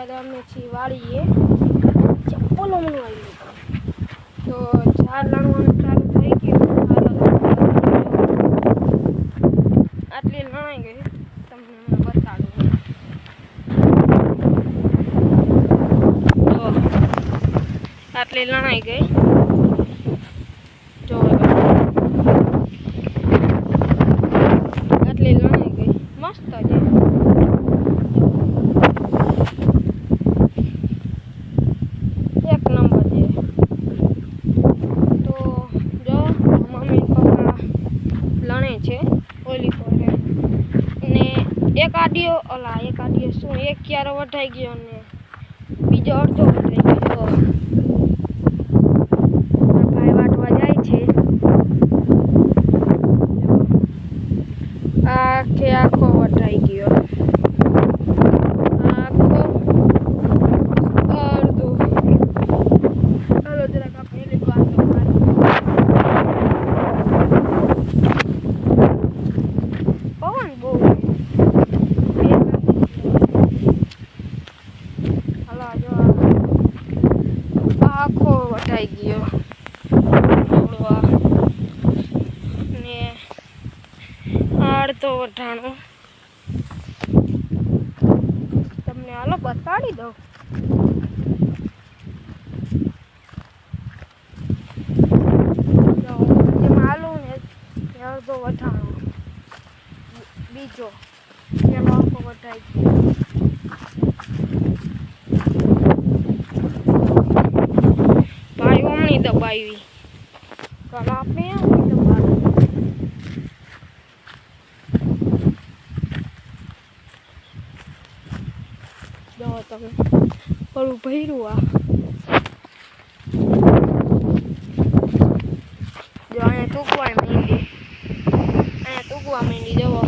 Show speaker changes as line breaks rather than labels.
અત્યારે અમે છીએ વાળીએ ચપ્પલો આવી તો ઝાડ લણવાનું ચાલુ થઈ ગયું. આટલી લણાઈ ગઈ તમને બતાડું. તો આટલી લણાઈ ગઈ જો આટલી લણાઈ ગઈ મસ્ત છે. એક નંબર છે. તો જો મમ્મી પપ્પા લણે છે ઓલી પર ને એક આડિયો શું એક ક્યારો વઢાઈ ગયો ને બીજો અડધો વઢાઈ ગયો. ભાઈ વાટવા જાય છે. આખો વઢાઈ ગયો. આખો અડધો. હાલો જરાક આપણે લીધું આટલો પવન બહુ આખો વટાઈ ગયો ને અડધો વટાણો તમને હાલો બતાડી દઉં. જેમાં હાલું ને અડધો વટાણો બીજો પેલો આખો વટાઈ ગયો. ભાઈ ઓમણી દબાવી કાલ આપણે દબાવી જો તમે પડું ભર્યું. જો અહીંયા ટૂંકવા માંડી જવો.